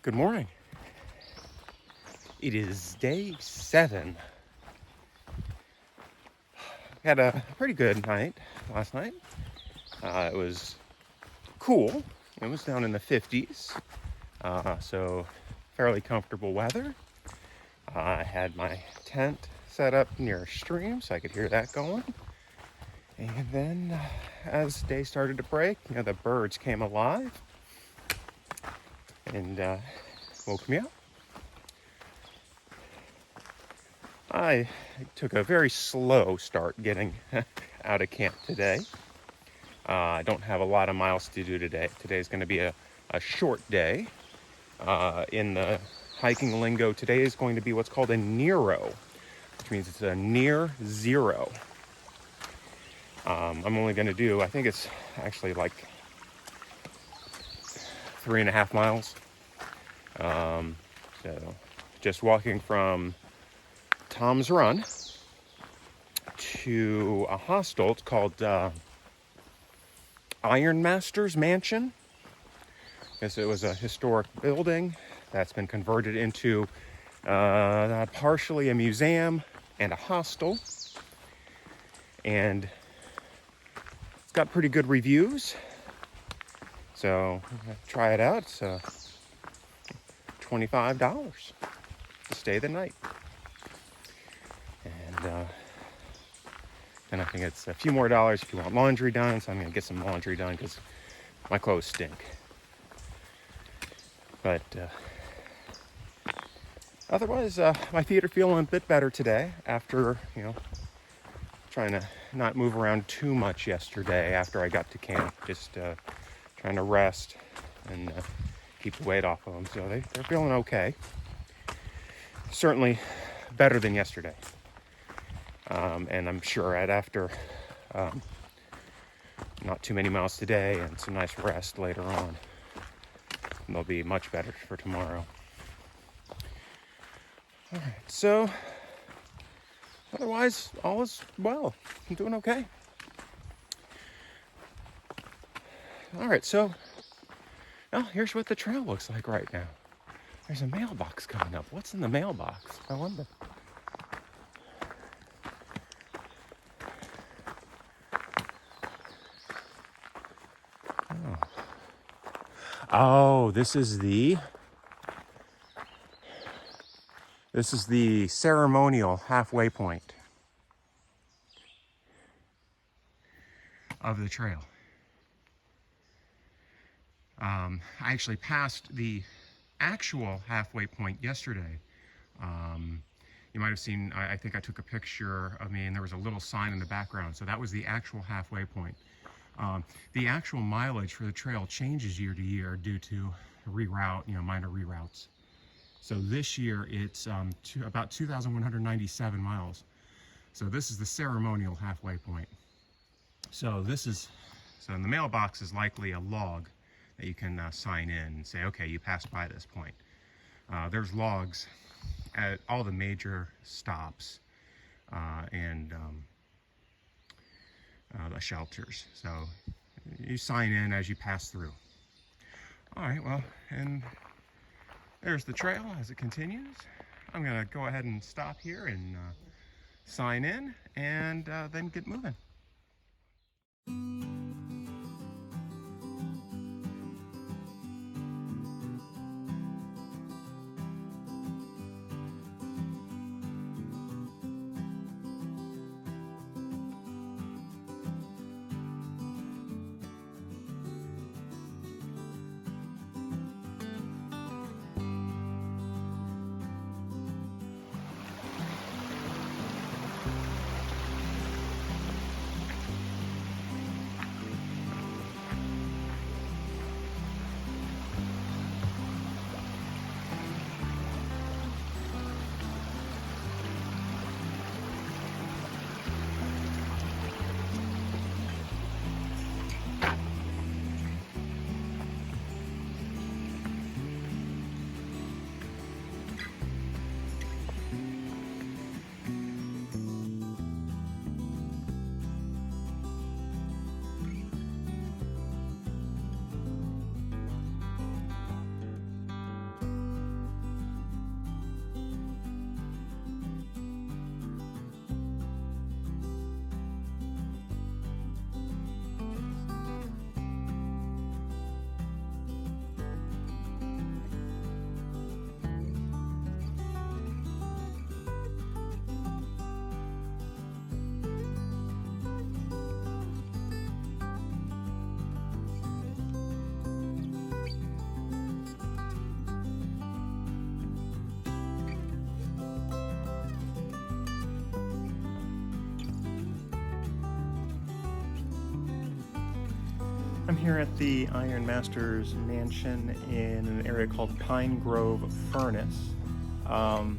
Good morning. It is day 7. Had a pretty good night last night. It was cool. It was down in the 50s, so fairly comfortable weather. I had my tent set up near a stream so I could hear that going. And then as the day started to break, the birds came alive and woke me up. I took a very slow start getting out of camp today. I don't have a lot of miles to do today. Today's going to be a short day. In the hiking lingo, today is going to be what's called a Nero, which means it's a near zero. I'm only going to do, I think it's actually like 3.5 miles. So just walking from Tom's Run to a hostel. It's called Ironmaster's Mansion. I guess it was a historic building that's been converted into partially a museum and a hostel. And it's got pretty good reviews. So try it out. It's $25 to stay the night. And then I think it's a few more dollars if you want laundry done. So I'm going to get some laundry done because my clothes stink. But otherwise, my feet are feeling a bit better today after, trying to not move around too much yesterday after I got to camp. Just trying to rest and keep the weight off of them. So they're feeling okay. Certainly better than yesterday. And I'm sure that after not too many miles today and some nice rest later on, they'll be much better for tomorrow. All right, so otherwise, all is well. I'm doing okay. All right, so here's what the trail looks like right now. There's a mailbox coming up. What's in the mailbox? I wonder. Oh, this is the ceremonial halfway point of the trail. I actually passed the actual halfway point yesterday. You might have seen, I think I took a picture of me and there was a little sign in the background. So that was the actual halfway point. The actual mileage for the trail changes year to year due to minor reroutes. So this year it's about 2,197 miles. So this is the ceremonial halfway point. So in the mailbox is likely a log that you can sign in and say, okay, you passed by this point. There's logs at all the major stops and the shelters. So you sign in as you pass through. All right, well, and there's the trail as it continues. I'm gonna go ahead and stop here and sign in and then get moving. I'm here at the Ironmaster's mansion in an area called Pine Grove Furnace. Um,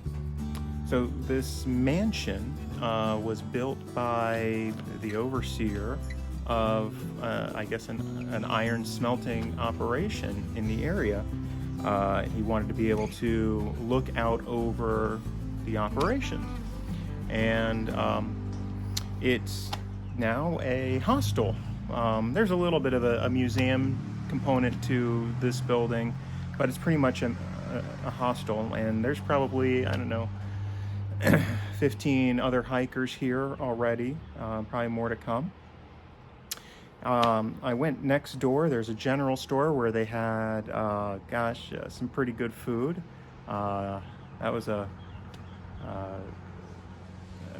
so this mansion was built by the overseer of, I guess, an iron smelting operation in the area. He wanted to be able to look out over the operation. And it's now a hostel. There's a little bit of a museum component to this building, but it's pretty much a hostel. And there's probably, I don't know, 15 other hikers here already, probably more to come. I went next door. There's a general store where they had, some pretty good food. That was an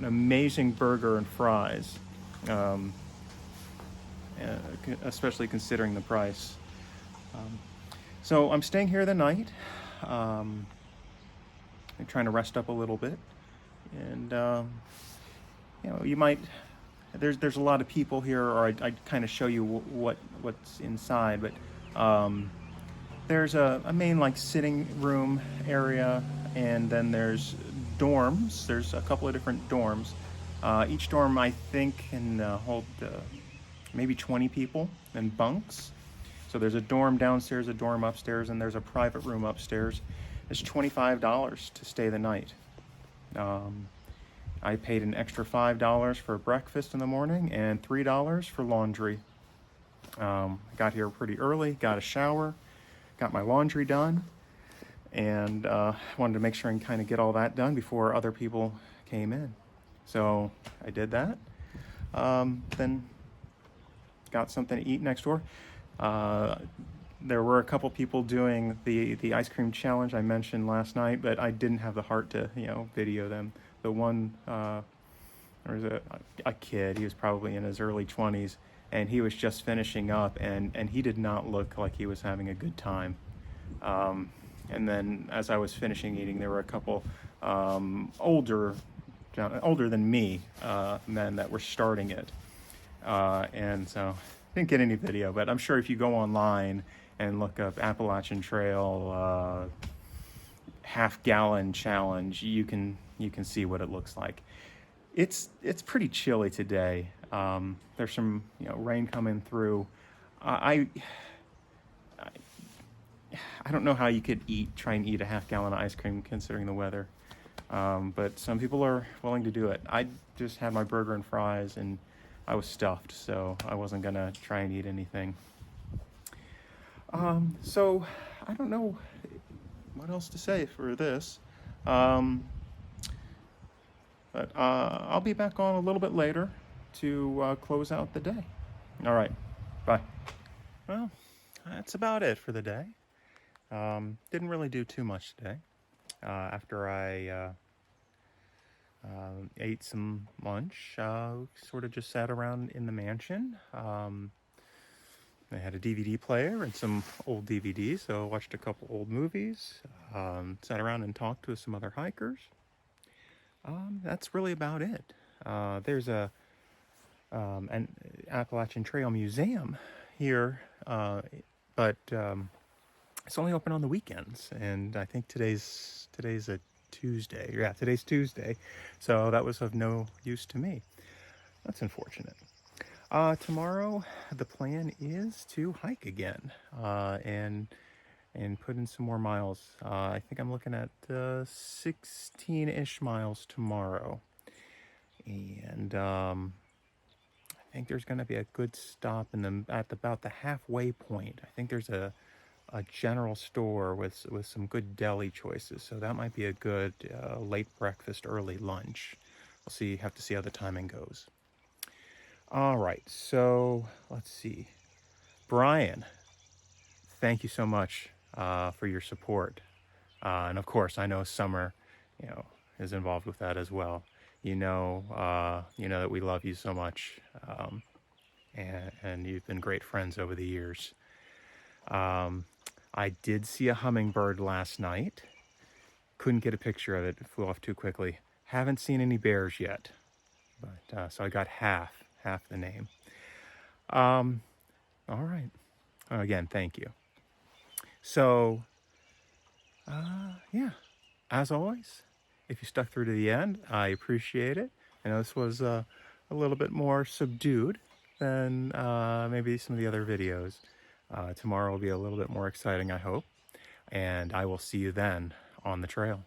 amazing burger and fries, especially considering the price. So I'm staying here the night. I'm trying to rest up a little bit, and you might. There's a lot of people here, or I'd kind of show you what's inside, but there's a main like sitting room area, and then there's dorms. There's a couple of different dorms. Each dorm I think can hold maybe 20 people and bunks. So there's a dorm downstairs, a dorm upstairs, and there's a private room upstairs. It's $25 to stay the night. I paid an extra $5 for breakfast in the morning and $3 for laundry. Got here pretty early, got a shower, got my laundry done, and wanted to make sure and kind of get all that done before other people came in. So I did that. Then got something to eat next door. There were a couple people doing the ice cream challenge I mentioned last night, but I didn't have the heart to video them. The one, there was a kid. He was probably in his early 20s, and he was just finishing up, and he did not look like he was having a good time. And then as I was finishing eating, there were a couple older than me men that were starting it, and so didn't get any video. But I'm sure if you go online and look up Appalachian Trail half-gallon challenge, you can see what it looks like. It's pretty chilly today. There's some rain coming through. I don't know how you could try and eat a half-gallon of ice cream considering the weather, but some people are willing to do it. I just had my burger and fries, and I was stuffed, so I wasn't gonna try and eat anything. So I don't know what else to say for this, but I'll be back on a little bit later to close out the day. All right, bye. Well, that's about it for the day. Didn't really do too much today. After I ate some lunch, sort of just sat around in the mansion. I had a DVD player and some old DVDs, so I watched a couple old movies, sat around and talked with some other hikers. That's really about it. There's an Appalachian Trail Museum here, but it's only open on the weekends, and I think today's a Tuesday. Yeah, today's Tuesday, so that was of no use to me. That's unfortunate. Tomorrow, the plan is to hike again, and put in some more miles. I think I'm looking at 16-ish miles tomorrow, and I think there's going to be a good stop at about the halfway point. I think there's a general store with some good deli choices, so that might be a good late breakfast, early lunch. We'll have to see how the timing goes. All right, so let's see. Brian, thank you so much for your support, and of course, I know Summer, is involved with that as well. You know that we love you so much, and you've been great friends over the years. I did see a hummingbird last night. Couldn't get a picture of it. It flew off too quickly. Haven't seen any bears yet, but so I got half the name. All right. Again, thank you. So, yeah, as always, if you stuck through to the end, I appreciate it. I know this was a little bit more subdued than maybe some of the other videos. Tomorrow will be a little bit more exciting, I hope. And I will see you then on the trail.